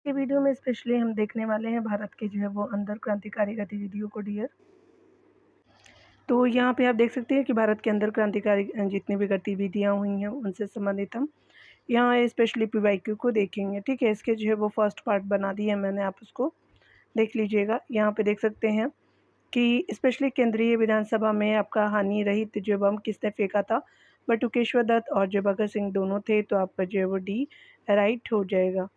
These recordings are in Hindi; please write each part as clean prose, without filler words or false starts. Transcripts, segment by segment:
की वीडियो में स्पेशली हम देखने वाले हैं भारत के जो है वो अंदर क्रांतिकारी गतिविधियों को डियर। तो यहाँ पे आप देख सकते हैं कि भारत के अंदर क्रांतिकारी जितनी भी गतिविधियाँ हुई हैं उनसे संबंधित हम यहाँ स्पेशली पीवाईक्यू को देखेंगे। ठीक है, इसके जो है वो फर्स्ट पार्ट बना दिए हैं मैंने, आप उसको देख लीजिएगा। यहाँ पे देख सकते हैं कि स्पेशली केंद्रीय विधानसभा में आपका हानि रहित जो बम किसने फेंका था, बटुकेश्वर दत्त और जो भगत सिंह दोनों थे, तो आपका जो है वो डी राइट हो जाएगा।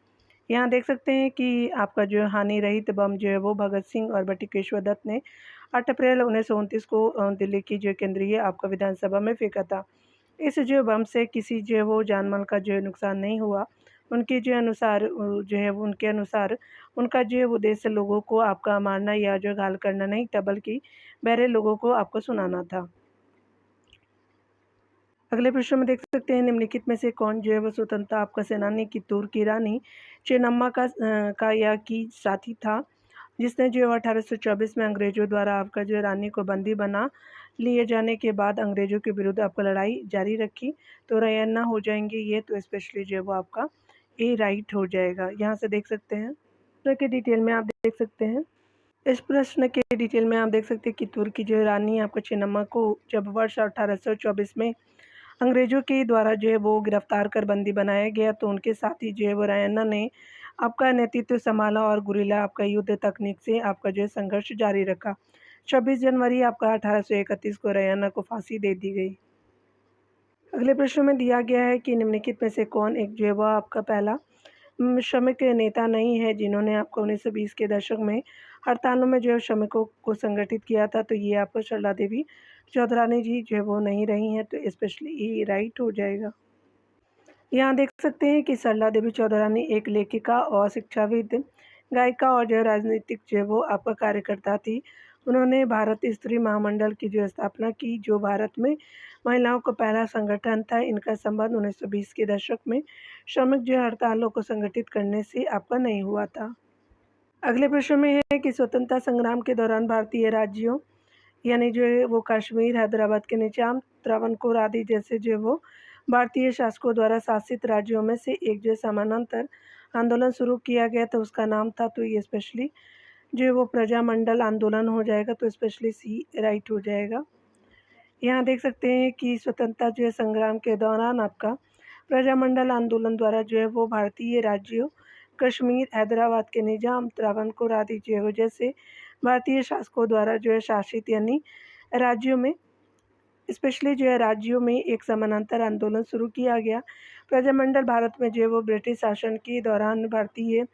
यहाँ देख सकते हैं कि आपका जो हानि रहित बम जो है वो भगत सिंह और बटुकेश्वर दत्त ने 8 अप्रैल 1929 को दिल्ली की जो केंद्रीय आपका विधानसभा में फेंका था। इस जो बम से किसी जो है वो जानमाल का जो है नुकसान नहीं हुआ। उनके जो अनुसार जो है वो उनके अनुसार उनका जो है वो उद्देश्य लोगों को आपका मारना या जो घायल करना नहीं था, बल्कि बहरे लोगों को आपको सुनाना था। अगले प्रश्न में देख सकते हैं, निम्नलिखित में से कौन जो है वो स्वतंत्रता आपका सेनानी कित्तूर की रानी चेन्नम्मा का या की साथी था, जिसने जो 1824 में अंग्रेजों द्वारा आपका जो रानी को बंदी बना लिए जाने के बाद अंग्रेजों के विरुद्ध आपका लड़ाई जारी रखी। तो रैयन्ना हो जाएंगे ये, तो स्पेशली जो है वो आपका ए राइट हो जाएगा। यहाँ से देख सकते हैं प्रश्न के डिटेल में आप देख सकते हैं। इस प्रश्न के डिटेल में आप देख सकते हैं कित्तूर की जो रानी आपको चेन्नम्मा को जब वर्ष 1824 में अंग्रेजों के द्वारा जो है वो गिरफ्तार कर बंदी बनाया गया, तो उनके साथी जो है वो रैयन्ना ने आपका नेतृत्व संभाला और गुरिल्ला आपका युद्ध तकनीक से आपका जो है संघर्ष जारी रखा। 26 जनवरी आपका 1831 को रैयन्ना को फांसी दे दी गई। अगले प्रश्न में दिया गया है कि निम्नलिखित में से कौन एक जो है वह आपका पहला श्रमिक नेता नहीं है जिन्होंने आपको 1920 के दशक में हड़तालों में जो है श्रमिकों को संगठित किया था। तो ये आपको सरला देवी चौधरानी जी जो है वो नहीं रही हैं, तो स्पेशली ये राइट हो जाएगा। यहाँ देख सकते हैं कि सरला देवी चौधरानी एक लेखिका और शिक्षाविद, गायिका और जो राजनीतिक जो है वो आपका कार्यकर्ता थी। उन्होंने भारत स्त्री महामंडल की जो स्थापना की, जो भारत में महिलाओं का पहला संगठन था। इनका संबंध 1920 के दशक में श्रमिक जो हड़तालों को संगठित करने से आपका नहीं हुआ था। अगले प्रश्न में है कि स्वतंत्रता संग्राम के दौरान भारतीय राज्यों यानी जो है वो कश्मीर, हैदराबाद के निजाम, त्रावणकोर आदि जैसे जो वो भारतीय शासकों द्वारा शासित राज्यों में से एक जो समानांतर आंदोलन शुरू किया गया था, उसका नाम था, तो ये स्पेशली जो है वो प्रजामंडल आंदोलन हो जाएगा। तो स्पेशली सी राइट हो जाएगा। यहाँ देख सकते हैं कि स्वतंत्रता जो है संग्राम के दौरान आपका प्रजामंडल आंदोलन द्वारा जो है वो भारतीय राज्यों कश्मीर, हैदराबाद के निजाम, त्रावणकोर आदि जो है वो जैसे भारतीय शासकों द्वारा जो है शासित यानी राज्यों में स्पेशली जो है राज्यों में एक समानांतर आंदोलन शुरू किया गया। प्रजामंडल भारत में जो है वो ब्रिटिश शासन के दौरान भारतीय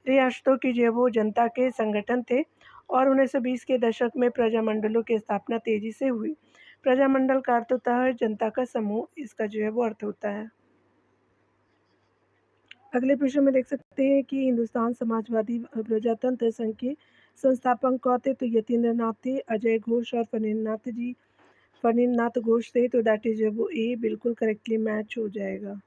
रियासतों की जो है वो जनता के संगठन थे और 1920 के दशक में प्रजामंडलों की स्थापना तेजी से हुई। प्रजामंडल का अर्थ होता है जनता का समूह, इसका जो है वो अर्थ होता है। अगले प्रश्न में देख सकते हैं कि हिंदुस्तान समाजवादी प्रजातंत्र संघ के संस्थापक कौन थे, तो यतीन्द्र नाथ थे, अजय घोष और फणींद्रनाथ घोष थे। तो दैट इज वो ए बिल्कुल करेक्टली मैच हो जाएगा।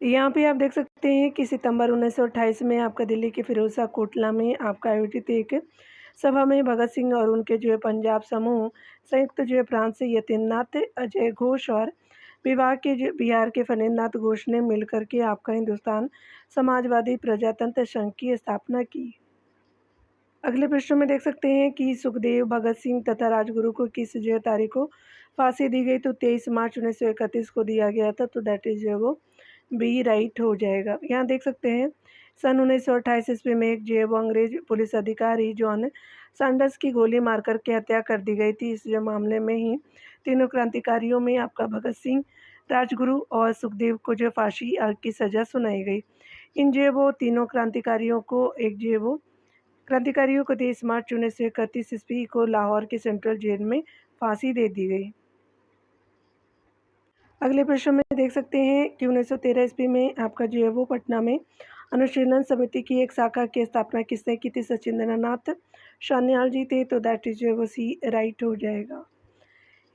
यहाँ पे आप देख सकते हैं कि सितंबर 1928 में आपका दिल्ली के फिरोजा कोटला में आपका आयोजित एक सभा में भगत सिंह और उनके जो है पंजाब समूह संयुक्त जो है प्रांत से यतीन्द्रनाथ अजय घोष और बिहार के फणींद्रनाथ घोष ने मिलकर के आपका हिंदुस्तान समाजवादी प्रजातंत्र संघ की स्थापना की। अगले प्रश्न में देख सकते हैं कि सुखदेव, भगत सिंह तथा राजगुरु को किस जो तारीख को फांसी दी गई, तो 23 मार्च 1931 को दिया गया था। तो दैट इज जो वो बी राइट हो जाएगा। यहाँ देख सकते हैं सन 1928 ईस्वी में एक जो है वो अंग्रेज पुलिस अधिकारी जॉन सैंडर्स की गोली मार करके हत्या कर दी गई थी। इस जो मामले में ही तीनों क्रांतिकारियों में आपका भगत सिंह, राजगुरु और सुखदेव को जो फांसी की सज़ा सुनाई गई। इन जो है वो तीनों क्रांतिकारियों को 23 मार्च 1931 ईस्वी को लाहौर की सेंट्रल जेल में फांसी दे दी गई। अगले प्रश्न में देख सकते हैं कि 1913 ईस्वी में आपका जो है वो पटना में अनुशीलन समिति की एक शाखा की स्थापना किसने की थी, सचिंद्रनाथ सान्याल जी थे। तो दैट इज जो है वो सी राइट हो जाएगा।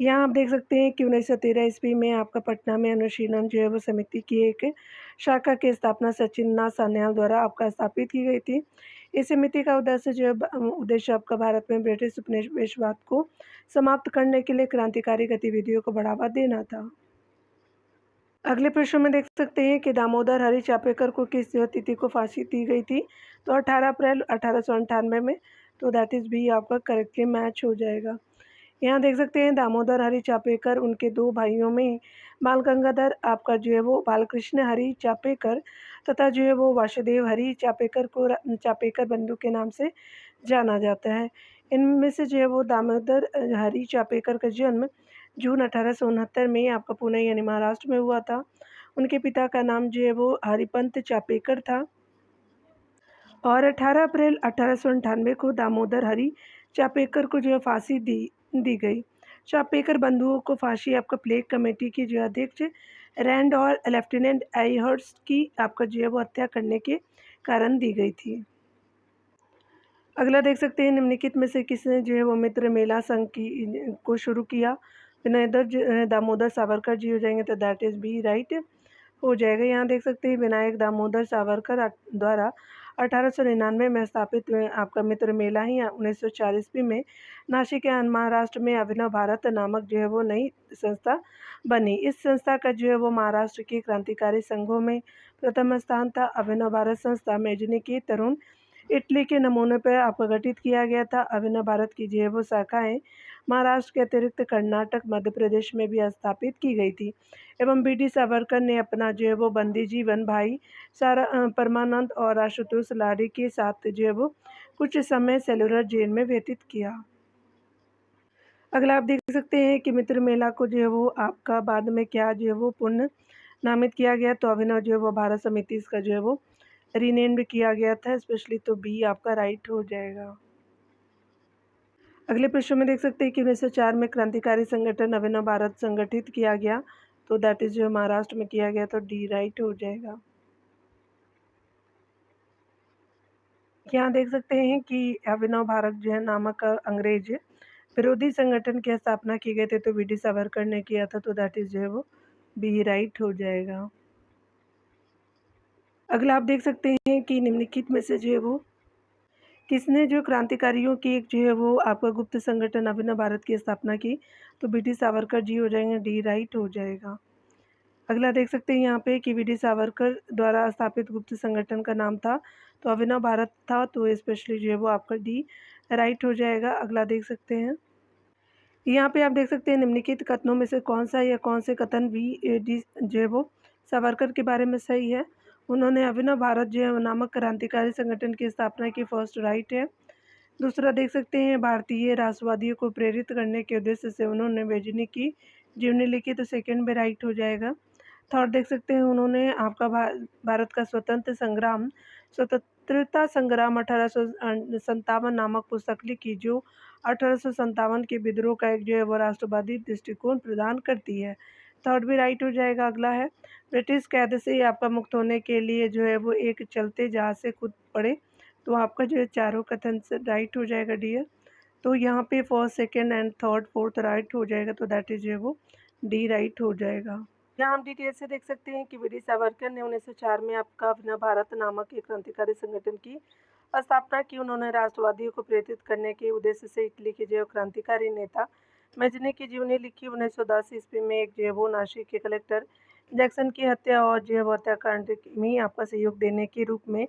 यहाँ आप देख सकते हैं कि 1913 ईस्वी में आपका पटना में अनुशीलन जो है वो समिति की एक शाखा की स्थापना सचिंद्रनाथ सान्याल द्वारा आपका स्थापित की गई थी। इस समिति का उद्देश्य जो है उद्देश्य आपका भारत में ब्रिटिश उपनिवेशवाद को समाप्त करने के लिए क्रांतिकारी गतिविधियों को बढ़ावा देना था। अगले प्रश्न में देख सकते हैं कि दामोदर हरि चापेकर को किस तिथि को फांसी दी गई थी? तो 18 अप्रैल 1898 में। तो दैट इज़ बी आपका करेक्टली मैच हो जाएगा। यहाँ देख सकते हैं दामोदर हरि चापेकर, उनके 2 भाइयों में बाल गंगाधर आपका जो है वो बालकृष्ण हरि चापेकर तथा जो है वो वासुदेव हरि चापेकर को चापेकर बंधु के नाम से जाना जाता है। इनमें से जो है वो दामोदर हरि चापेकर का जन्म जून 1869 में आपका पुणे यानी महाराष्ट्र में हुआ था। उनके पिता का नाम जो है वो हरिपंत चापेकर था और 18 अप्रैल 1898 को दामोदर हरि चापेकर को जो है फांसी दी गई। चापेकर बंधुओं को फांसी आपका प्लेग कमेटी की जो अध्यक्ष रैंड और लेफ्टिनेंट आईहर्स्ट की आपका जो है वो हत्या करने के कारण दी गई थी। अगला देख सकते हैं निम्नलिखित में से किसने जो है वो मित्र मेला संघ की को शुरू किया? विनायक दामोदर सावरकर जी हो जाएंगे, तो दैट इज़ बी राइट हो जाएगा। यहाँ देख सकते हैं विनायक दामोदर सावरकर द्वारा 1899 में स्थापित आपका मित्र मेला ही 1904 ईस्वी में नासिक या महाराष्ट्र में अभिनव भारत नामक जो है वो नई संस्था बनी। इस संस्था का जो है वो महाराष्ट्र के क्रांतिकारी संघों में प्रथम स्थान था। अभिनव भारत संस्था मेजनिकी तरुण इटली के नमूने पर आपका गठित किया गया था। अभिनव भारत की जो है वो शाखाएँ महाराष्ट्र के अतिरिक्त कर्नाटक, मध्य प्रदेश में भी स्थापित की गई थी एवं बी डी सावरकर ने अपना जो है वो बंदी जीवन भाई सारा परमानंद और आशुतोष लाड़ी के साथ जो है वो कुछ समय सेलुलर जेल में व्यतीत किया। अगला आप देख सकते हैं कि मित्र मेला को जो है वो आपका बाद में क्या जो है वो पुनः नामित किया गया, तो अभिनव जो है वो भारत समिति इसका जो है वो रीनेम्ड किया गया था स्पेशली, तो बी आपका राइट हो जाएगा। अगले प्रश्न में देख सकते हैं कि 1904 में क्रांतिकारी संगठन अभिनव भारत संगठित किया गया, तो दैट इज जो महाराष्ट्र में किया गया, तो डी राइट हो जाएगा। यहाँ देख सकते हैं कि अभिनव भारत जो है नामक अंग्रेज विरोधी संगठन की स्थापना की गई थी, तो वी डी सावरकर ने किया था, तो दैट इज जो है वो बी राइट हो जाएगा। अगला आप देख सकते हैं कि निम्नलिखित में से जो है वो किसने जो क्रांतिकारियों की एक जो है वो आपका गुप्त संगठन अभिनव भारत की स्थापना की, तो बी डी सावरकर जी हो जाएंगे, डी राइट हो जाएगा। अगला देख सकते हैं यहाँ पे कि वी डी सावरकर द्वारा स्थापित गुप्त संगठन का नाम था, तो अभिनव भारत था, तो स्पेशली जो है वो आपका डी राइट हो जाएगा। अगला देख सकते हैं यहाँ पे आप देख सकते हैं निम्नलिखित कथनों में से कौन सा या कौन से कथन वी डी जो है वो सावरकर के बारे में सही है। उन्होंने अभिनव भारत जो है नामक क्रांतिकारी संगठन की स्थापना की, फर्स्ट राइट है। दूसरा देख सकते हैं भारतीय राष्ट्रवादियों को प्रेरित करने के उद्देश्य से उन्होंने बेजनी की जीवनी लिखी, तो सेकंड में राइट हो जाएगा। थर्ड देख सकते हैं उन्होंने आपका भारत का स्वतंत्रता संग्राम 1857 नामक पुस्तक लिखी, जो 1857 के विद्रोह का एक जो है वो राष्ट्रवादी दृष्टिकोण प्रदान करती है। थर्ड भी राइट हो जाएगा। अगला है ब्रिटिश कैद से आपका मुक्त होने के लिए जो है वो एक चलते जहाज से कूद पड़े, तो आपका जो है चारों कथन से राइट हो जाएगा डियर। तो यहाँ पे first, second and third, fourth right हो जाएगा, तो दैट इज जो है वो डी राइट हो जाएगा। यहाँ हम डिटेल से देख सकते हैं कि वी डी सावरकर ने 1904 में आपका अभिनव भारत नामक एक क्रांतिकारी संगठन की स्थापना की। उन्होंने राष्ट्रवादियों को प्रेरित करने के उद्देश्य से इटली के जो क्रांतिकारी नेता मेजनी की जीवनी लिखी। 1910 ईस्वी में एक जो है वो नासिक के कलेक्टर जैक्सन की हत्या और जो है वो हत्याकांड में आपका सहयोग देने के रूप में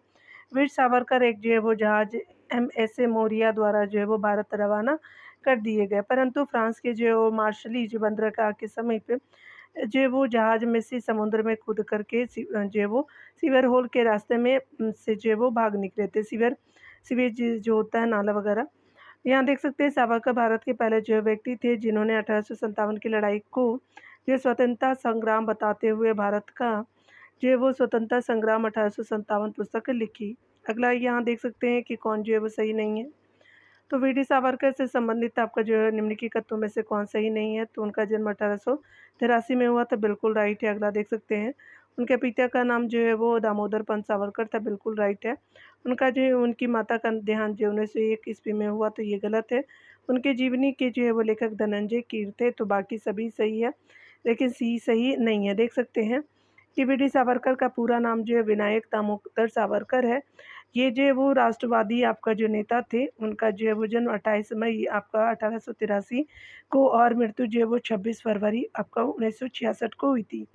वीर सावरकर एक जो है वो जहाज MS मोरिया द्वारा जो है वो भारत रवाना कर दिए गए, परंतु फ्रांस के जो मार्शलीज बंदरगाह के समीप जो है वो जहाज में से समुद्र में कूद करके जो है वो सीवर होल के रास्ते में से जो है वो भाग निकले थे। सीवेज जो होता है नाला वगैरह। यहाँ देख सकते हैं सावरकर भारत के पहले जो व्यक्ति थे जिन्होंने 1857 की लड़ाई को जो स्वतंत्रता संग्राम बताते हुए भारत का जो है वो स्वतंत्रता संग्राम 1857 पुस्तक लिखी। अगला यहाँ देख सकते हैं कि कौन जो है वो सही नहीं है, तो वी डी सावरकर से संबंधित आपका जो है निम्नलिखित कथनों में से कौन सही नहीं है, तो उनका जन्म 1883 में हुआ था, बिल्कुल राइट है। अगला देख सकते हैं उनके पिता का नाम जो है वो दामोदर पंत सावरकर था, बिल्कुल राइट है। उनका जो है उनकी माता का देहांत जो 1901 ईस्वी में हुआ, तो ये गलत है। उनके जीवनी के जो है वो लेखक धनंजय कीर थे, तो बाकी सभी सही है, लेकिन सी सही नहीं है। देख सकते हैं कि वी डी सावरकर का पूरा नाम जो है विनायक दामोदर सावरकर है। ये जो है वो राष्ट्रवादी आपका जो नेता थे, उनका जो है वो जन्म 28 मई आपका 1883 को और मृत्यु जो है वो 26 फरवरी आपका 1966 को हुई थी।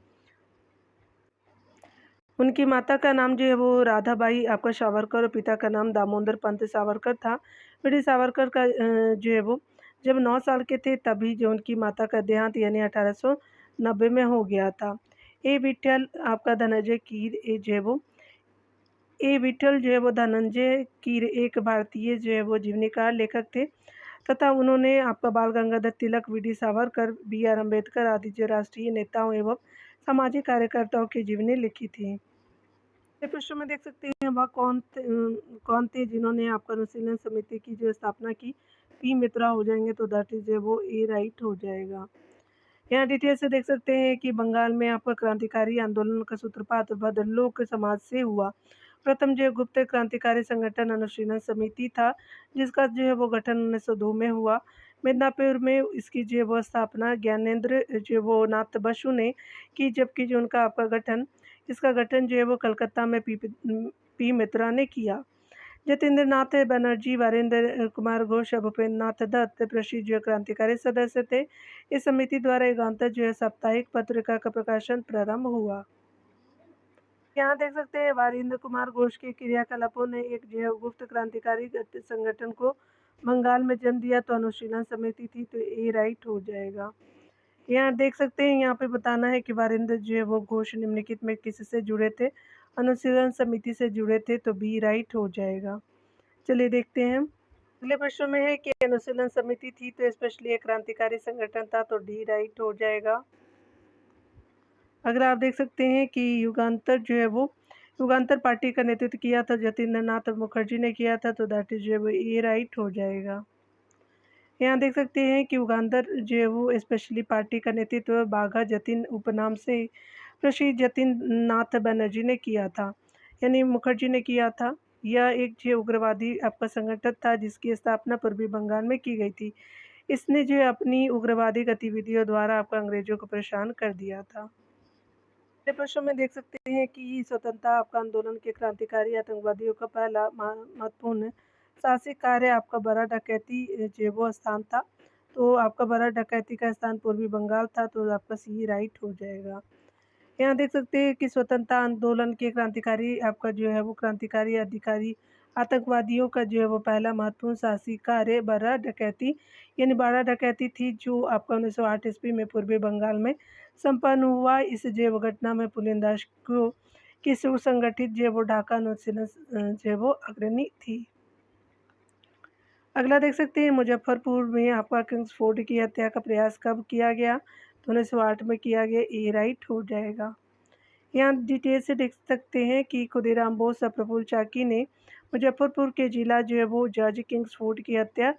उनकी माता का नाम जो है वो राधाबाई आपका सावरकर और पिता का नाम दामोदर पंत सावरकर था। वीर सावरकर का जो है वो जब 9 साल के थे तभी जो उनकी माता का देहांत यानी 1890 में हो गया था। ए विठ्ठल आपका धनंजय कीर जो है वो ए विठ्ठल जो है वो धनंजय कीर एक भारतीय जो है वो जीवनीकार लेखक थे तथा उन्होंने आपका Bal Gangadhar Tilak, V D Savarkar, B R Ambedkar आदि जो राष्ट्रीय नेताओं एवं सामाजिक कार्यकर्ताओं की जीवनी लिखी थी। पृष्ठ में देख सकते हैं वह कौन थे जिन्होंने आपका अनुशीलन समिति की जो स्थापना की। पी मित्रा हो जाएंगे तो दैट इज वो ए राइट हो जाएगा। यहाँ डिटेल से देख सकते हैं कि बंगाल में आपका क्रांतिकारी आंदोलन का सूत्रपात भद्रलोक समाज से हुआ। प्रथम जो गुप्त क्रांतिकारी संगठन अनुशीलन समिति था जिसका जो है वो गठन 1902 में हुआ। मिदनापुर में इसकी जो है वो स्थापना ज्ञानेंद्र जो वो नाथ बसु ने की, जबकि जो उनका आपका गठन इसका गठन जो है वो कलकत्ता में पी मित्रा ने किया। जतेंद्र नाथ बनर्जी, वीरेंद्र कुमार घोष, भूपेंद्र नाथ दत्त प्रसिद्ध जो क्रांतिकारी सदस्य थे। इस समिति द्वारा युगांतर जो है साप्ताहिक पत्रिका का प्रकाशन प्रारंभ हुआ। यहाँ देख सकते हैं वीरेंद्र कुमार घोष के क्रियाकलापों ने एक जो है गुप्त क्रांतिकारी संगठन को बंगाल में जन्म दिया, तो अनुशीलन समिति थी तो ए राइट हो जाएगा। यहाँ देख सकते हैं यहाँ पे बताना है कि वीरेंद्र जो है वो घोष निम्नलिखित में किससे जुड़े थे। अनुशीलन समिति से जुड़े थे तो बी राइट हो जाएगा। चलिए देखते हैं अगले प्रश्न में है कि अनुशीलन समिति थी तो स्पेशली एक क्रांतिकारी संगठन था तो डी राइट हो जाएगा। अगर आप देख सकते हैं कि युगांतर जो है वो युगांतर पार्टी का नेतृत्व किया था जतेंद्र नाथ मुखर्जी ने किया था तो दैट इज जो है वो ए राइट हो जाएगा। यहाँ देख सकते हैं कि युगांतर जो है वो स्पेशली पार्टी का नेतृत्व बाघा जतिन उपनाम से प्रसिद्ध जतिन नाथ बनर्जी ने किया था, यानी मुखर्जी ने किया था। यह एक जो उग्रवादी आपका संगठन था जिसकी स्थापना पूर्वी बंगाल में की गई थी। इसने जो है अपनी उग्रवादी गतिविधियों द्वारा आपका अंग्रेजों को परेशान कर दिया था। अगले प्रश्न में देख सकते हैं कि स्वतंत्रता आपका आंदोलन के क्रांतिकारी आतंकवादियों का पहला महत्वपूर्ण साहसिक कार्य आपका बड़ा डकैती जो वो स्थान था, तो आपका बड़ा डकैती का स्थान पूर्वी बंगाल था तो आपका सी राइट हो जाएगा। यहाँ देख सकते हैं कि स्वतंत्रता आंदोलन के क्रांतिकारी आपका जो है वो क्रांतिकारी अधिकारी आतंकवादियों का जो है वो पहला महत्वपूर्ण साहसिक कार्य बड़ा डकैती यानी बाड़ा डकैती थी जो आपका 1908 ईस्वी में पूर्वी बंगाल में संपन्न हुआ। इस जैव घटना में पुलिंदास को की सुसंगठित जो वो ढाका अनुशीलन जो वो अग्रणी थी। अगला देख सकते हैं मुजफ्फरपुर में आपका किंग्सफोर्ड की हत्या का प्रयास कब किया गया, तो 1908 में किया गया, ए राइट हो जाएगा। यहाँ डिटेल से देख सकते हैं कि खुदीराम बोस और प्रफुल्ल चाकी ने मुजफ्फरपुर के जिला जो है वो जॉर्ज किंग्सफोर्ड की हत्या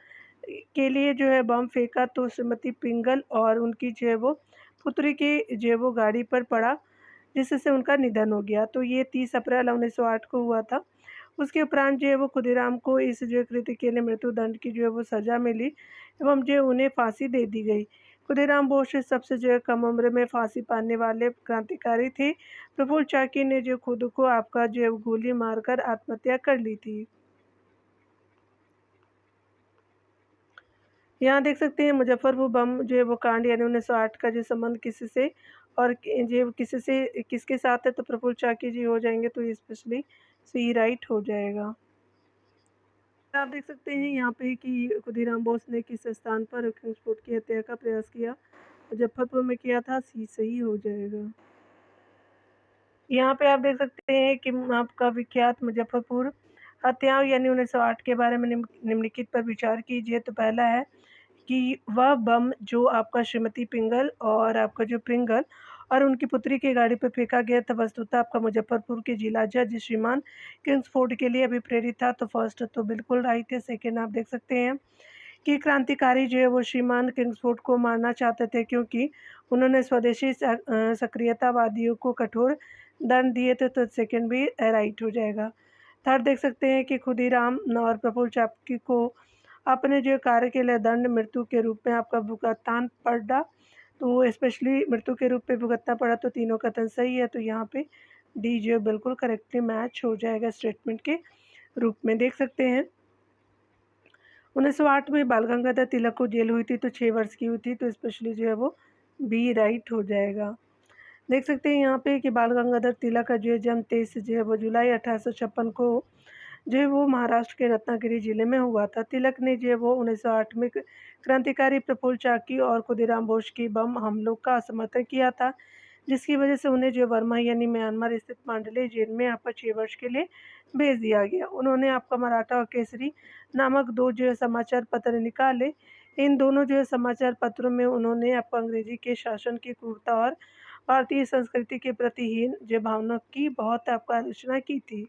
के लिए जो है बम फेंका तो श्रीमती पिंगल और उनकी जो है वो पुत्री की जो है वो गाड़ी पर पड़ा जिससे उनका निधन हो गया। तो ये 30 अप्रैल 1908 को हुआ था। उसके उपरांत जो है वो खुदीराम को इस जो कृत्य के लिए मृत्युदंड की जो है वो सज़ा मिली एवं जो उन्हें फांसी दे दी गई। खुदीराम बोस सबसे जो है कम उम्र में फांसी पाने वाले क्रांतिकारी थे। प्रफुल्ल चाकी ने जो खुद को आपका जो है गोली मारकर आत्महत्या कर ली थी। यहाँ देख सकते हैं मुजफ्फरपुर बम जो है वो कांड यानी 1908 का जो संबंध किसी से और जो किसी से किसके साथ है, तो प्रफुल्ल चाकी जी हो जाएंगे तो ये स्पेशली सी राइट हो जाएगा। आप देख सकते हैं यहाँ पे कि खुदीराम बोस ने किस स्थान पर किंग्सफोर्ड की हत्या का प्रयास किया, मुजफ्फरपुर में किया था, सी सही हो जाएगा। यहाँ पे आप देख सकते हैं कि आपका विख्यात मुजफ्फरपुर हत्याओं यानी 1908 के बारे में निम्नलिखित पर विचार कीजिए। तो पहला है कि वह बम जो आपका श्रीमती पिंगल और आपका जो पिंगल और उनकी पुत्री की गाड़ी पर फेंका गया था वस्तुतः आपका मुजफ्फरपुर के जिला जज श्रीमान किंग्सफोर्ड के लिए अभिप्रेरित था, तो फर्स्ट तो बिल्कुल राइट है। सेकेंड आप देख सकते हैं कि क्रांतिकारी जो है वो श्रीमान किंग्सफोर्ड को मारना चाहते थे क्योंकि उन्होंने स्वदेशी सक्रियतावादियों को कठोर दंड दिए थे, तो सेकेंड भी राइट हो जाएगा। थर्ड देख सकते हैं कि खुदीराम और प्रफुल्ल चाकी को अपने जो कार्य के लिए दंड मृत्यु के रूप में आपका भुगतान पड़ा, तो स्पेशली मृत्यु के रूप में भुगतना पड़ा, तो तीनों कथन सही है। तो यहाँ पे डी जो बिल्कुल करेक्टली मैच हो जाएगा स्टेटमेंट के रूप में। देख सकते हैं 1908 में बाल गंगाधर तिलक को जेल हुई थी तो 6 वर्ष की हुई थी, तो स्पेशली जो है वो बी राइट हो जाएगा। देख सकते हैं यहाँ पे कि बाल गंगाधर तिलक का जो है जन्म 23 जो है वो जुलाई 1856 को जो है वो महाराष्ट्र के रत्नागिरी जिले में हुआ था। तिलक ने जो है वो 1908 में क्रांतिकारी प्रफुल्ल चाकी और खुदीराम बोस की बम हमलों का समर्थन किया था, जिसकी वजह से उन्हें जो वर्मा यानी म्यांमार स्थित मांडले जेल में आपका 6 वर्ष के लिए भेज दिया गया। उन्होंने आपका मराठा और केसरी नामक 2 जो है समाचार पत्र निकाले। इन दोनों जो है समाचार पत्रों में उन्होंने आपको अंग्रेजी के शासन की क्रूरता और भारतीय संस्कृति के प्रति हीन जो भावना की बहुत आपका आलोचना की थी।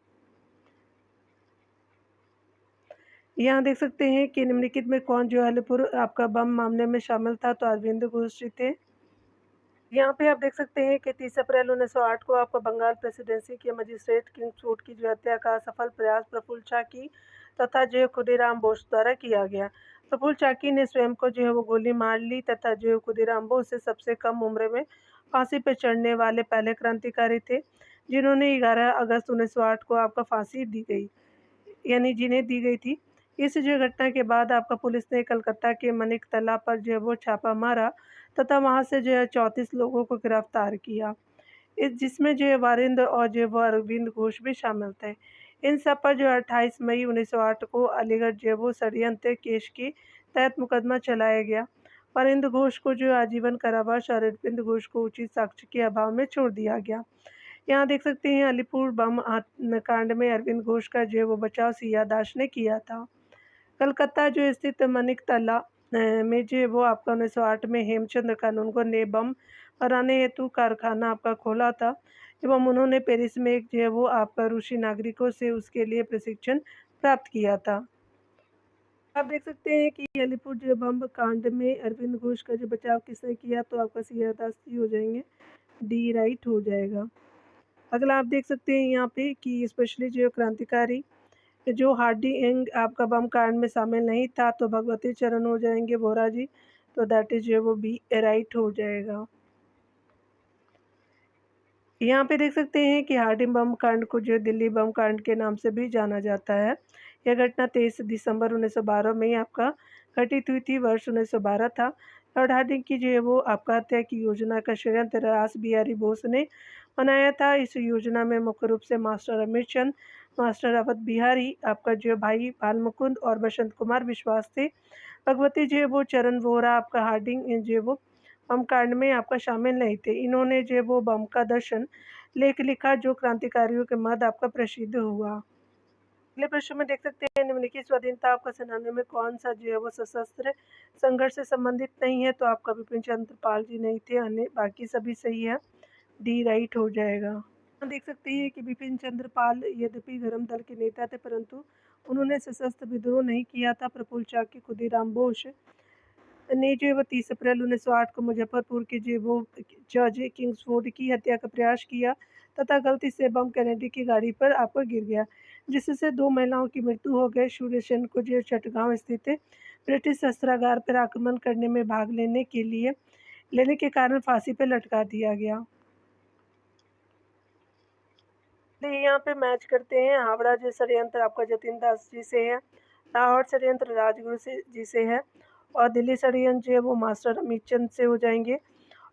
यहाँ देख सकते हैं कि निम्नलिखित में कौन जो अलीपुर आपका बम मामले में शामिल था, तो अरविंद घोष जी थे। यहाँ पे आप देख सकते हैं कि 30 अप्रैल 1908 को आपका बंगाल प्रेसिडेंसी के मजिस्ट्रेट किंग्सफोर्ड की जो हत्या का सफल प्रयास प्रफुल्ल चाकी तथा जो खुदीराम बोस द्वारा किया गया। प्रफुल्ल चाकी ने स्वयं को जो है वो गोली मार ली तथा जो खुदीराम बोस से सबसे कम उम्र में फांसी पर चढ़ने वाले पहले क्रांतिकारी थे, जिन्होंने 11 अगस्त 1908 को आपका फांसी दी गई, यानी जिन्हें दी गई थी। इस जो घटना के बाद आपका पुलिस ने कलकत्ता के मनिक तला पर जो है वो छापा मारा तथा वहां से जो है 34 लोगों को गिरफ्तार किया, इस जिसमें जो है वारिंद और जो है वो अरविंद घोष भी शामिल थे। इन सब पर जो 28 मई 1908 को अलीगढ़ जो है वो षड्यंत्र केस के तहत मुकदमा चलाया गया। अरविंद घोष को जो आजीवन कारावास और अरविंद घोष को उचित साक्ष्य के अभाव में छोड़ दिया गया। यहाँ देख सकते हैं अलीपुर बम कांड में अरविंद घोष का जो है वो बचाव सिया दास ने किया था। कलकत्ता जो स्थित मनिक तला में जो है वो आपका 1908 में हेमचंद्र कानूनगो ने बम बनाने हेतु कारखाना आपका खोला था एवं उन्होंने पेरिस में एक जो है वो आपका रूसी नागरिकों से उसके लिए प्रशिक्षण प्राप्त किया था। आप देख सकते हैं कि अलीपुर जो बम कांड में अरविंद घोष का जो बचाव किसने किया, तो आपका सिया दास जी हो जाएंगे, डी राइट हो जाएगा। अगला आप देख सकते हैं यहाँ पे कि स्पेशली जो क्रांतिकारी जो हार्डी एंग आपका बम कांड में शामिल नहीं था, तो भगवती चरण हो जाएंगे वोरा जी, तो दैट इज जो वो बी राइट हो जाएगा। यहाँ पे देख सकते हैं कि हार्डी बम कांड को जो दिल्ली बम कांड के नाम से भी जाना जाता है। यह घटना 23 दिसंबर 1912 में ही आपका घटित हुई थी। वर्ष 1912 था। लॉर्ड हार्डिंग की जो है वो आपका हत्या की योजना का षड्यंत्र रास बिहारी बोस ने बनाया था। इस योजना में मुख्य रूप से मास्टर अमितचंद, मास्टर अवध बिहारी, आपका जो भाई बालमुकुंद और बसंत कुमार विश्वास थे। भगवती जो है वो चरण वोरा आपका हार्डिंग जो है वो बम कांड में आपका शामिल नहीं थे। इन्होंने जो वो बम का दर्शन लेख लिखा जो क्रांतिकारियों के मध्य आपका प्रसिद्ध हुआ। अगले प्रश्न में देख सकते हैं निम्नलिखित स्वाधीनता आपका सेनानियों में कौन सा जो है वो सशस्त्र संघर्ष से संबंधित नहीं है, तो आपका विपिन चंद्र पाल जी नहीं थे, अन्य बाकी सभी सही है, डी राइट हो जाएगा। यहाँ देख सकते हैं कि बिपिन चंद्र पाल यद्यपि गरम दल के नेता थे, परंतु उन्होंने सशस्त्र विद्रोह नहीं किया था। प्रफुल्ल चाकी, खुदीराम बोस ने जो है वो 30 अप्रैल 1908 को मुजफ्फरपुर के जो वो जॉर्ज किंग्सफोर्ड की हत्या का प्रयास किया तथा गलती से बम कैनेडी की गाड़ी पर आपको गिर गया, जिससे 2 महिलाओं की मृत्यु हो गई। सूर्य सेन को जो चटगांव स्थित ब्रिटिश शस्त्रागार पर आक्रमण करने में भाग लेने के कारण फांसी पर लटका दिया गया। यहाँ पे मैच करते हैं। हावड़ा जो षड्यंत्र आपका जतिन दास जी से है, लाहौर षड्यंत्र राजगुरु जी से है, और दिल्ली षड्यंत्र जो है वो मास्टर अमितचंद से हो जाएंगे,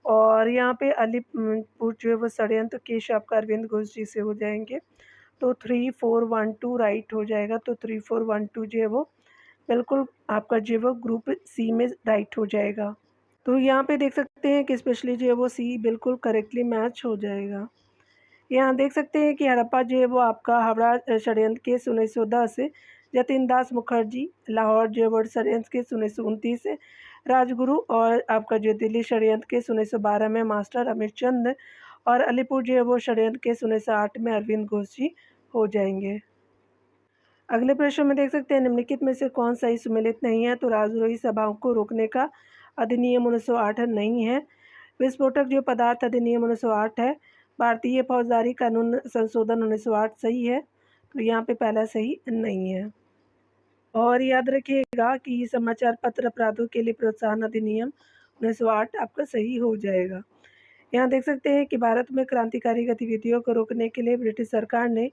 और यहाँ पे अलीपुर जो है वो षड्यंत्र केश आपका अरविंद घोष जी से हो जाएंगे। तो 3412 राइट हो जाएगा। तो 3412 जो है वो बिल्कुल आपका जो है वो ग्रुप सी में राइट हो जाएगा। तो यहाँ पे देख सकते हैं कि स्पेशली जो है वो सी बिल्कुल करेक्टली मैच हो जाएगा। यहाँ देख सकते हैं कि हड़प्पा जो है वो आपका हावड़ा षड्यंत्र केस 1910, जतिन दास मुखर्जी लाहौर जो है षड्यंत्र केस 1929, राजगुरु और आपका जो दिल्ली षड्यंत्र केस 1912 में मास्टर अमितचंद, और अलीपुर जो है वो षड्यंत्र केस 1908 में अरविंद घोष जी हो जाएंगे। अगले प्रश्न में देख सकते हैं निम्नलिखित में से कौन सही सुमेलित नहीं है, तो राजद्रोही सभाओं को रोकने का अधिनियम 1908 नहीं है। विस्फोटक जो पदार्थ अधिनियम 1908 है। भारतीय फौजदारी कानून संशोधन 1908 सही है, तो यहाँ पे पहला सही नहीं है। और याद रखिएगा कि ये समाचार पत्र अपराधों के लिए प्रोत्साहन अधिनियम 1908 आपका सही हो जाएगा। यहाँ देख सकते हैं कि भारत में क्रांतिकारी गतिविधियों को रोकने के लिए ब्रिटिश सरकार ने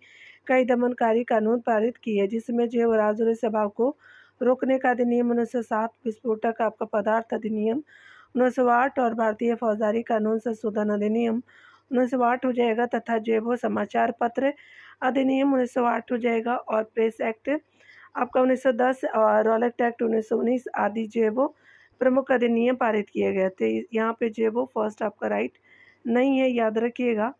कई दमनकारी कानून पारित किए, जिसमें जो है राजद्रोही सभा को रोकने का अधिनियम 1907, विस्फोटक आपका पदार्थ अधिनियम 1908 और भारतीय फौजदारी कानून संशोधन अधिनियम 1908 हो जाएगा तथा जो है वो समाचार पत्र अधिनियम 1908 हो जाएगा और प्रेस एक्ट आपका 1910 और रॉलेट एक्ट 1919 आदि जो है वो प्रमुख अधिनियम पारित किए गए थे। यहाँ पे जो है वो फर्स्ट आपका राइट नहीं है, याद रखिएगा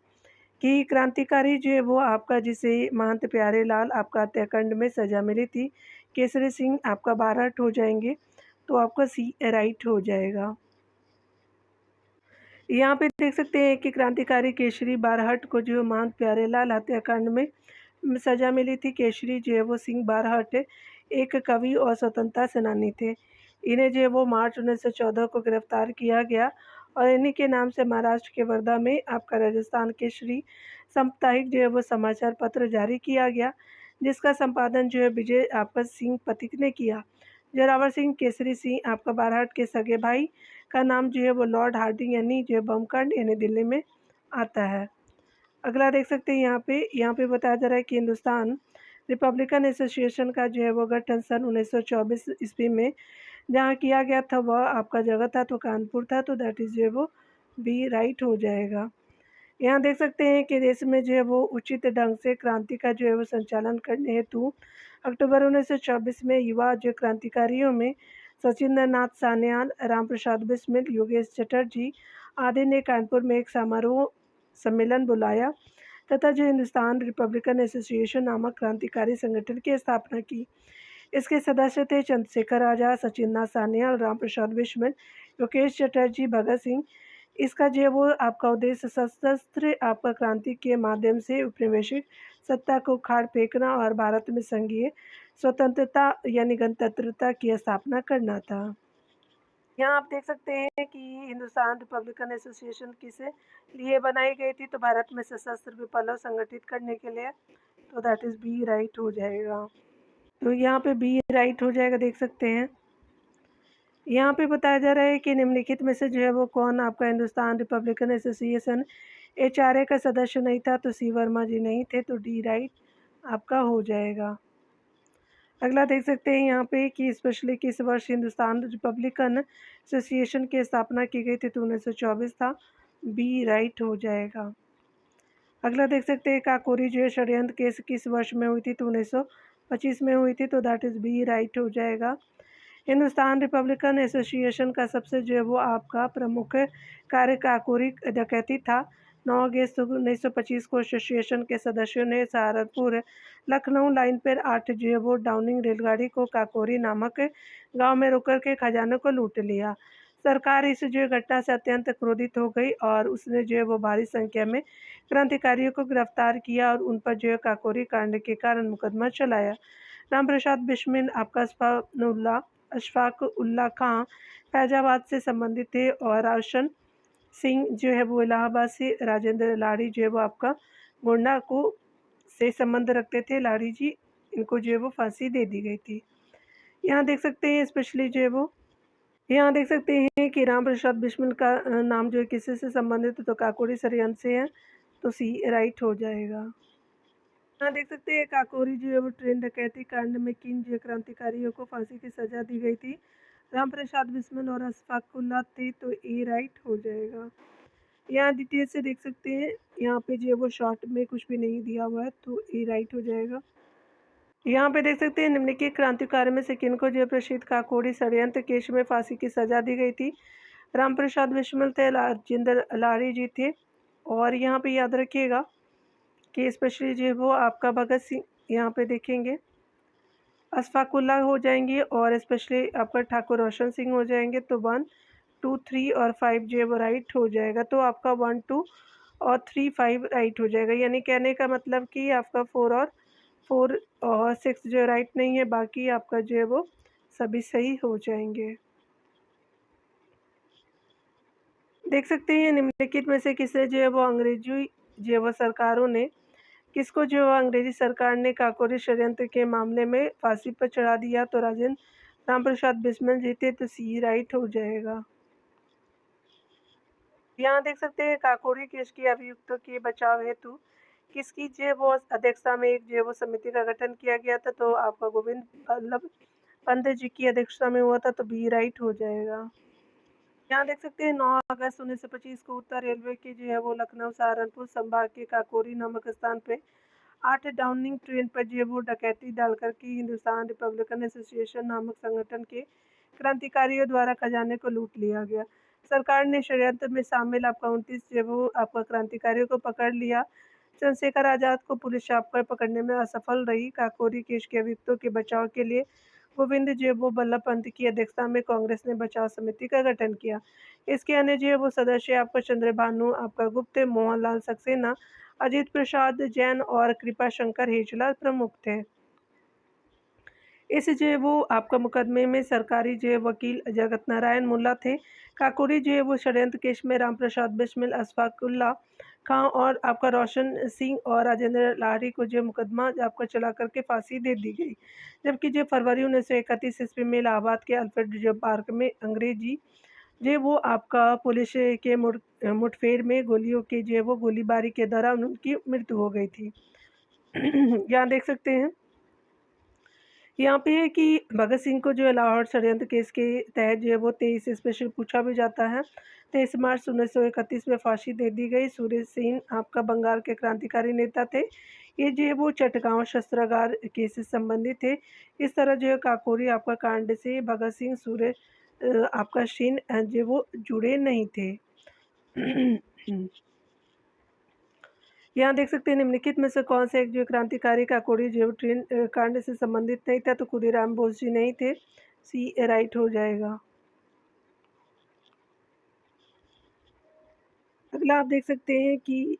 कि क्रांतिकारी जो है वो आपका जिसे महंत प्यारे लाल आपका हत्याकांड में सज़ा मिली थी, केसरी सिंह आपका बारहट हो जाएंगे, तो आपका सी राइट हो जाएगा। यहाँ पे देख सकते हैं कि क्रांतिकारी केसरी बारहट को जो महंत प्यारेलाल हत्याकांड में सजा मिली थी। केसरी जो है वो सिंह बारहट एक कवि और स्वतंत्रता सेनानी थे। इन्हें जो है वो मार्च 1914 को गिरफ्तार किया गया और इन्हीं के नाम से महाराष्ट्र के वर्धा में आपका राजस्थान केसरी साप्ताहिक जो है वो समाचार पत्र जारी किया गया, जिसका संपादन जो है विजय आपका सिंह पथिक ने किया। जोरावर सिंह केसरी सिंह आपका बारहट के सगे भाई का नाम जो है वो लॉर्ड हार्डिंग यानी जो बमकांड यानी दिल्ली में आता है। अगला देख सकते हैं यहाँ पे बताया जा रहा है कि हिंदुस्तान रिपब्लिकन एसोसिएशन का जो है वो गठन सन 1924 ईस्वी में जहाँ किया गया था वह आपका जगह था तो कानपुर था, तो दैट इज़ जो है वो बी राइट हो जाएगा। यहाँ देख सकते हैं कि देश में जो है वो उचित ढंग से क्रांति का जो है वो संचालन करने हेतु अक्टूबर 1924 में युवा जो क्रांतिकारियों में सचिंद्र नाथ सान्याल, राम प्रसाद बिस्मिल, योगेश चटर्जी आदि ने कानपुर में एक समारोह सम्मेलन बुलाया तथा जो हिंदुस्तान रिपब्लिकन एसोसिएशन नामक क्रांतिकारी संगठन की स्थापना की। इसके सदस्य थे चंद्रशेखर आज़ाद, सचिंद्र सान्याल, राम प्रसाद बिस्मिल, योगेश चटर्जी, भगत सिंह। इसका जो है वो आपका उद्देश्य सशस्त्र आपका क्रांति के माध्यम से उपनिवेशिक सत्ता को उखाड़ फेंकना और भारत में संघीय स्वतंत्रता यानी गणतंत्रता की स्थापना करना था। यहाँ आप देख सकते हैं कि हिंदुस्तान रिपब्लिकन एसोसिएशन किस लिए बनाई गई थी, तो भारत में सशस्त्र विप्लव संगठित करने के लिए, तो दैट इज़ बी राइट हो जाएगा। तो यहाँ पे बी राइट हो जाएगा, देख सकते हैं। यहाँ पे बताया जा रहा है कि निम्नलिखित में से जो है वो कौन आपका हिंदुस्तान रिपब्लिकन एसोसिएशन HRA का सदस्य नहीं था, तो सी वर्मा जी नहीं थे, तो डी राइट आपका हो जाएगा। अगला देख सकते हैं यहाँ पे कि स्पेशली किस वर्ष हिंदुस्तान रिपब्लिकन एसोसिएशन की स्थापना की गई थी, तो 1924 था, बी राइट हो जाएगा। अगला देख सकते हैं काकोरी जो षड्यंत्र केस किस वर्ष में हुई थी, तो 1925 में हुई थी, तो दैट इज़ बी राइट हो जाएगा। हिंदुस्तान रिपब्लिकन एसोसिएशन का सबसे जो है वो आपका प्रमुख कार्य काकोरी डकैती था। 9 अगस्त 1925 को एसोसिएशन के सदस्यों ने सहारनपुर लखनऊ लाइन पर 8 जो है वो डाउनिंग रेलगाड़ी को काकोरी नामक गांव में रुक कर के खजाने को लूट लिया। सरकार इस जो घटना से अत्यंत क्रोधित हो गई और उसने जो है वो भारी संख्या में क्रांतिकारियों को गिरफ्तार किया और उन पर जो है काकोरी कांड के कारण मुकदमा चलाया। राम प्रसाद बिस्मिल आपका अशफाक उल्ला खां फैजाबाद से संबंधित थे और रोशन सिंह जो है वो इलाहाबाद से, राजेंद्र लाड़ी जो है वो आपका गोंडा को से संबंध रखते थे। लाड़ी जी इनको जो है वो फांसी दे दी गई थी। यहाँ देख सकते हैं स्पेशली जो है वो यहाँ देख सकते हैं कि राम प्रसाद बिस्मिल का नाम जो है किसी से संबंधित है, तो काकोरी षड्यंत्र से है, तो सी राइट हो जाएगा। यहाँ देख सकते हैं काकोरी जो है वो ट्रेन डकैती कांड में किन जो क्रांतिकारियों को फांसी की सजा दी गई थी, राम प्रसाद बिस्मिल और अशफाकुल्ला थे, तो ए राइट हो जाएगा। यहाँ डिटेल से देख सकते हैं, यहाँ पे जो है वो शॉर्ट में कुछ भी नहीं दिया हुआ है, तो ए राइट हो जाएगा। यहाँ पे देख सकते हैं निम्नलिखित क्रांतिकारी में से किनको जो प्रसिद्ध काकोरी षड्यंत्र केस में फांसी की सजा दी गई थी। राम प्रसाद बिस्मिल थे, राजेंद्र लाड़ी जी थे, और यहाँ पे याद रखिएगा कि स्पेशली जो है वो आपका भगत सिंह यहाँ पे देखेंगे, अशफाकुल्ला हो जाएंगे और स्पेशली आपका ठाकुर रोशन सिंह हो जाएंगे। तो 1, 2, 3 और 5 जो है वो राइट हो जाएगा। तो आपका 1, 2 और 3, 5 राइट हो जाएगा, यानी कहने का मतलब कि आपका 4 और 6 जो राइट नहीं है, बाकी आपका जो है वो सभी सही हो जाएंगे। देख सकते हैं निम्नलिखित में से किसे जो है वो अंग्रेजी जो है वो सरकारों ने किसको जो अंग्रेजी सरकार ने काकोरी षड्यंत्र के मामले में फांसी पर चढ़ा दिया, तो राजेंद्र राम प्रसाद बिस्मिल जी थे, तो सी राइट हो जाएगा। यहाँ देख सकते हैं काकोरी केस की अभियुक्तों के बचाव हेतु किसकी जो है वो अध्यक्षता में एक जो है वो समिति का गठन किया गया था, तो आपका गोविंद बल्लभ पंत जी की अध्यक्षता में हुआ था, तो बी राइट हो जाएगा। यहाँ देख सकते हैं 9 अगस्त 1925 को उत्तर रेलवे की जो है वो लखनऊ सहारनपुर संभाग के काकोरी नामक स्थान पे 8 डाउनिंग ट्रेन पर जो है वो डकैती डालकर के हिंदुस्तान रिपब्लिकन एसोसिएशन नामक संगठन के क्रांतिकारियों द्वारा खजाने को लूट लिया गया। सरकार ने षड्यंत्र में शामिल आपका 29 जो है वो आपका क्रांतिकारियों को पकड़ लिया। चंद्रशेखर आजाद को पुलिस छाप कर पकड़ने में असफल रही। काकोरी केस के अभियुक्तों के बचाव के लिए गोविंद जो है वो बल्लभ पंत की अध्यक्षता में कांग्रेस ने बचाव समिति का गठन किया। इसके अन्य जो है वो सदस्य आपका चंद्रभानु आपका गुप्त, मोहनलाल सक्सेना, अजीत प्रसाद जैन और कृपा शंकर हेजला प्रमुख थे। इस जो है वो आपका मुकदमे में सरकारी जो है वकील जगत नारायण मुल्ला थे। काकोरी जो है वो षड्यंत्र केस में राम प्रसाद बिस्मिल, अशफाकुल्ला खां और आपका रोशन सिंह और राजेंद्र लाहिड़ी को जो मुकदमा आपका चला करके फांसी दे दी गई। जबकि जो फरवरी 1931 ईस्वी में इलाहाबाद के अल्फ्रेड जो पार्क में अंग्रेजी जो वो आपका पुलिस के मुठभेड़ में गोलियों के जो है वो गोलीबारी के दौरान उनकी मृत्यु हो गई थी। यहाँ देख सकते हैं यहाँ पे है कि भगत सिंह को जो है लाहौर षड्यंत्र केस के तहत जो है वो 23 स्पेशल पूछा भी जाता है। 23 मार्च 1931 में फांसी दे दी गई। सूर्य सेन आपका बंगाल के क्रांतिकारी नेता थे। ये जो है वो चटगांव शस्त्रागार केस से संबंधित थे। इस तरह जो है काकोरी आपका कांड से भगत सिंह सूर्य आपका सेन जो वो जुड़े नहीं थे। यहाँ देख सकते हैं निम्नलिखित में से कौन से एक जो क्रांतिकारी काकोरी जो ट्रेन कांड से संबंधित नहीं था, तो खुदीराम बोस जी नहीं थे। सी राइट हो जाएगा। अगला आप देख सकते हैं कि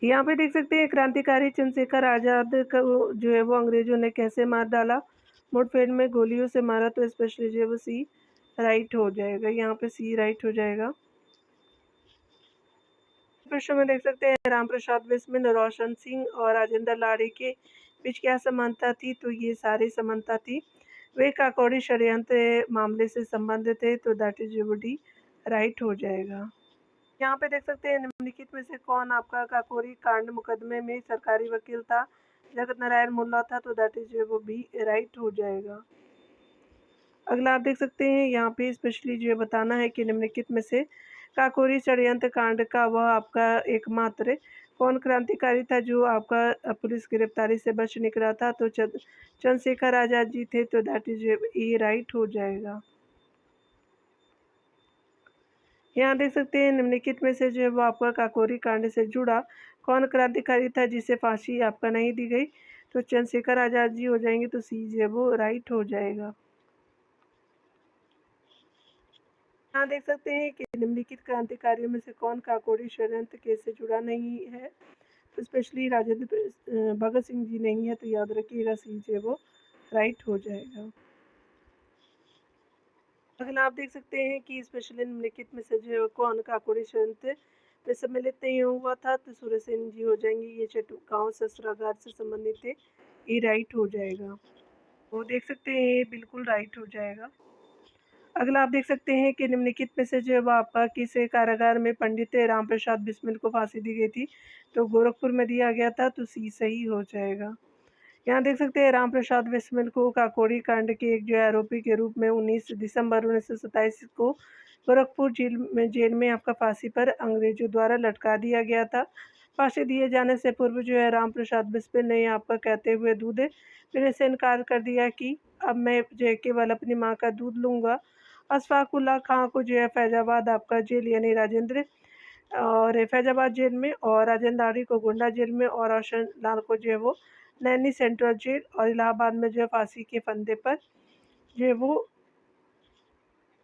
यहाँ पे देख सकते हैं क्रांतिकारी चंद्रशेखर आजाद का जो है वो अंग्रेजों ने कैसे मार डाला। मुठभेड़ में गोलियों से मारा, तो स्पेशली जो है वो सी राइट हो जाएगा। यहाँ पे सी राइट हो जाएगा। प्रश्न में देख सकते हैं राम प्रसाद बिस्मिल, रोशन सिंह और राजेंद्र लाड़ी के बीच क्या समानता थी, तो ये सारी समानता थी। वे काकोरी षड्यंत्र मामले से संबंधित थे, तो दैट इज डी राइट हो जाएगा। यहाँ पे देख सकते हैं निम्नलिखित में से कौन आपका काकोरी कांड मुकदमे में सरकारी वकील था। जगत नारायण मुल्ला था, तो दैट इज वो भी राइट हो जाएगा। अगला आप देख सकते हैं यहाँ पे स्पेशली जो बताना है कि निम्नलिखित में से काकोरी षड्यंत्र कांड का वह आपका एकमात्र कौन क्रांतिकारी था जो आपका पुलिस गिरफ्तारी से बच निकला था, तो चंद्रशेखर आजाद जी थे, तो दैट इज ये राइट हो जाएगा। यहाँ देख सकते हैं निम्नलिखित में से जो है वो आपका काकोरी कांड से जुड़ा कौन क्रांतिकारी था जिसे फांसी आपका नहीं दी गई, तो चंद्रशेखर आजाद जी हो जाएंगे, तो सी जो है वो राइट हो जाएगा। यहाँ देख सकते हैं कि निम्नलिखित क्रांतिकारियों में से कौन काकोरी षड्यंत्र केस से जुड़ा नहीं है, तो स्पेशली राजेंद्र भगत सिंह जी नहीं है, तो याद रखिएगा सी जो है वो राइट हो जाएगा। अगला आप देख सकते हैं कि स्पेशली निम्नलिखित में से जो कौन काकोरी षड्यंत्र में सम्मिलित नहीं हुआ था, तो सूर्य सेन जी हो जाएंगे। ये चटगांव शस्त्रागार से संबंधित थे, ये राइट हो जाएगा। वो देख सकते हैं ये बिल्कुल राइट हो जाएगा। अगला आप देख सकते हैं कि निम्नलिखित में से जो है वो आपका किस कारागार में पंडित राम प्रसाद बिस्मिल को फांसी दी गई थी, तो गोरखपुर में दिया गया था, तो सी सही हो जाएगा। यहाँ देख सकते हैं राम प्रसाद बिस्मिल को काकोरी कांड के एक जो आरोपी के रूप में 19 दिसंबर 1927 को गोरखपुर जेल में आपका फांसी पर अंग्रेजों द्वारा लटका दिया गया था। फांसी दिए जाने से पूर्व जो है राम प्रसाद बिस्मिल ने आपका कहते हुए दूध पीने से इनकार कर दिया कि अब मैं जो है केवल अपनी माँ का दूध लूँगा। अशफाकुल्ला खां को जो है फैजाबाद आपका जेल यानी राजेंद्र और फैजाबाद जेल में, और राजेंद्र लाड़ी को गोंडा जेल में, और रोशन लाल को जो है वो नैनी सेंट्रल जेल और इलाहाबाद में जो है फांसी के फंदे पर जो है वो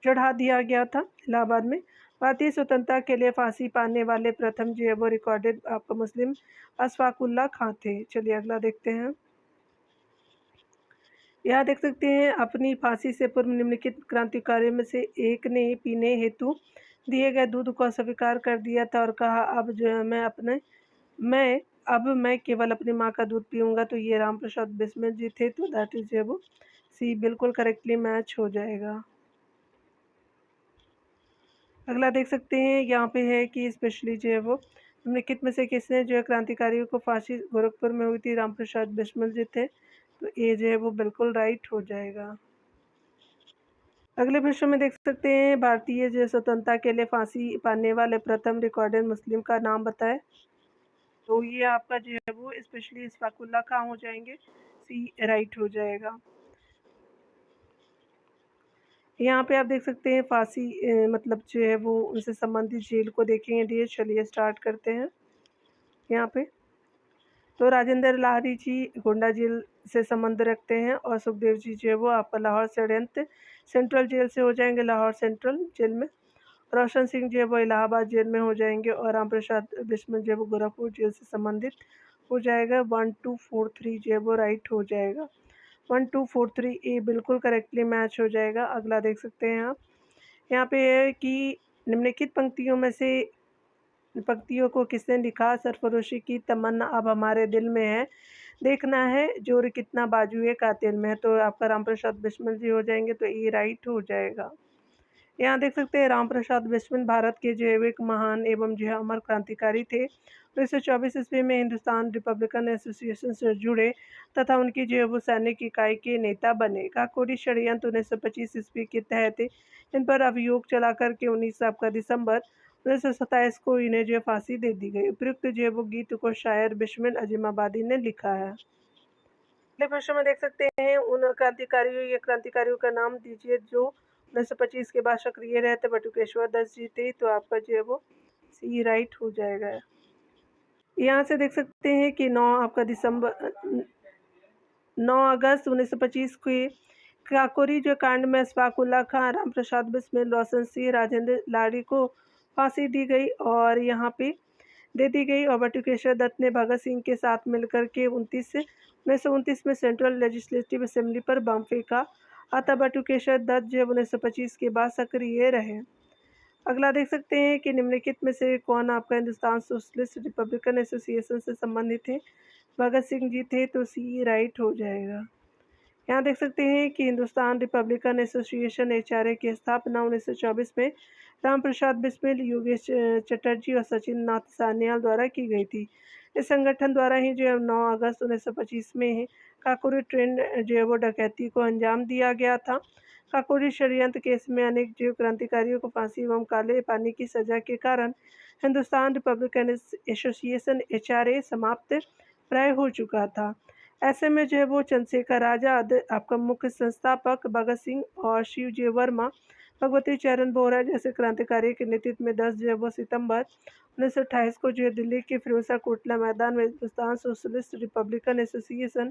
चढ़ा दिया गया था इलाहाबाद में। भारतीय स्वतंत्रता के लिए फांसी पाने वाले प्रथम जो है वो रिकॉर्डेड आपका मुस्लिम अशफाकुल्ला खां थे। चलिए अगला देखते हैं। यहाँ देख सकते हैं अपनी फांसी से पूर्व निम्नलिखित क्रांतिकारियों में से एक ने पीने हेतु दिए गए दूध को अस्वीकार कर दिया था और कहा अब जो है मैं केवल अपनी माँ का दूध पीऊँगा, तो ये राम प्रसाद बिस्मिल जी थे, तो दैट इज जो है वो सी बिल्कुल करेक्टली मैच हो जाएगा। अगला देख सकते हैं यहाँ पे है कि स्पेशली जो है वो निम्नलिखित में से किसने जो है क्रांतिकारियों को फांसी गोरखपुर में हुई थी, राम प्रसाद बिस्मिल जी थे, तो ये जो है वो बिल्कुल राइट हो जाएगा। अगले प्रश्न में देख सकते हैं, भारतीय जो स्वतंत्रता के लिए फांसी पाने वाले प्रथम रिकॉर्डेड मुस्लिम का नाम बताएं। तो ये आपका जो है वो स्पेशली इस्फाकुल्ला खां हो जाएंगे, सी राइट हो जाएगा। यहाँ पे आप देख सकते हैं फांसी मतलब जो है वो उनसे संबंधित जेल को देखेंगे डियर। चलिए स्टार्ट करते हैं। यहाँ पे तो राजेंद्र लाहरी जी गोंडा जेल से संबंध रखते हैं और सुखदेव जी जो है वो आपका लाहौर षड्यंत्र सेंट्रल जेल से हो जाएंगे, लाहौर सेंट्रल जेल में। रोशन सिंह जो है वो इलाहाबाद जेल में हो जाएंगे और राम प्रसाद बिस्मिल जो है वो गोरखपुर जेल से संबंधित हो जाएगा। 1243 जो है वो राइट हो जाएगा। 1243 ए बिल्कुल करेक्टली मैच हो जाएगा। अगला देख सकते हैं आप, यहाँ पे है कि निम्नलिखित पंक्तियों को किसने लिखा। सरफरोशी की तमन्ना अब हमारे दिल में है, देखना है जोर कितना बाजुए कातिल में है। तो आपका राम प्रसाद बिस्मिल जी हो जाएंगे, तो ये राइट हो जाएगा। यहाँ देख सकते हैं राम प्रसाद बिस्मिल भारत के जो एक महान एवं जो है अमर क्रांतिकारी थे। 1924 ईस्वी में हिंदुस्तान रिपब्लिकन एसोसिएशन से जुड़े तथा उनकी जो है वो सैनिक इकाई के नेता बने। काकोरी षड्यंत्र 1925 ईस्वी के तहत इन पर अभियोग चला करके 19 आपका दिसंबर 1927 को इन्हें जो फांसी दे दी गई। उपयुक्त जो वो गीत को शायर बिस्मिल अजीमाबादी ने लिखा है। अगले प्रश्न में देख सकते हैं उन क्रांतिकारियों या क्रांतिकारियों का नाम दीजिए जो 1925 के बाद सक्रिय रहते। बटुकेश्वर दत्त जी थे, तो आपका जो है वो सी राइट हो जाएगा। यहाँ से देख सकते हैं कि 9 अगस्त 1925 के काकोरी जो कांड में अशफाकुल्ला खां, राम प्रसाद बिस्मिल, रोशन सिंह, राजेंद्र लाड़ी को फांसी दी गई और यहाँ पे दे दी गई और बटुकेश्वर दत्त ने भगत सिंह के साथ मिलकर के 1929 में सेंट्रल लेजिस्लेटिव असेंबली पर बम फेंका। अतः बटुकेश्वर दत्त जो 1925 के बाद सक्रिय रहे। अगला देख सकते हैं कि निम्नलिखित में से कौन आपका हिंदुस्तान सोशलिस्ट रिपब्लिकन एसोसिएशन से संबंधित है। भगत सिंह जी थे, तो सी राइट हो जाएगा। यहाँ देख सकते हैं कि हिंदुस्तान रिपब्लिकन एसोसिएशन एचआरए की स्थापना 1924 में राम प्रसाद बिस्मिल, योगेश चटर्जी और सचिन नाथ सान्याल द्वारा की गई थी। इस संगठन द्वारा ही जो है 9 अगस्त 1925 में काकोरी ट्रेन जो है वो डकैती को अंजाम दिया गया था। काकोरी षड्यंत्र केस में अनेक जो क्रांतिकारियों को फांसी एवं काले पानी की सजा के कारण हिंदुस्तान रिपब्लिकन एसोसिएशन एचआरए समाप्त प्राय हो चुका था। ऐसे में जो है वो चंद्रशेखर आजाद, आपका मुख्य संस्थापक भगत सिंह और शिवजी वर्मा, भगवती चरण बोहरा जैसे क्रांतिकारी के नेतृत्व में 10 जो है वो सितंबर 1928 को जो है दिल्ली के फिरोजा कोटला मैदान में Hindustan socialist Republican association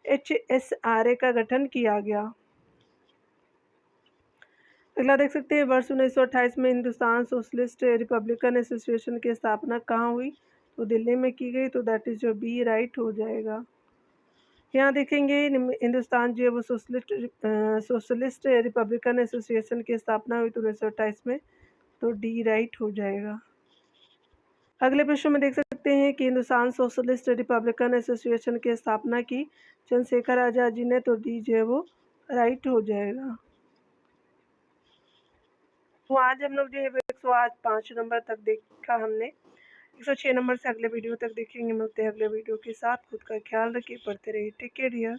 HSRA का गठन किया गया। अगला देख सकते हैं वर्ष 1928 में हिंदुस्तान सोशलिस्ट रिपब्लिकन एसोसिएशन की स्थापना कहाँ हुई। तो दिल्ली में की गई, तो दैट इज जो बी राइट हो जाएगा। यहाँ देखेंगे हिंदुस्तान जो है वो सोशलिस्ट रिपब्लिकन एसोसिएशन की स्थापना हुई 1928 में, तो डी राइट हो जाएगा। अगले प्रश्न में देख सकते हैं कि हिंदुस्तान सोशलिस्ट रिपब्लिकन एसोसिएशन की स्थापना की चंद्रशेखर आजाद जी ने, तो डी जो है वो राइट हो जाएगा। तो आज हम लोग जो है 105 नंबर तक देखा हमने। 106 नंबर से अगले वीडियो तक देखेंगे। मिलते हैं अगले वीडियो के साथ। खुद का ख्याल रखिए, पढ़ते रहिए। Take care dear.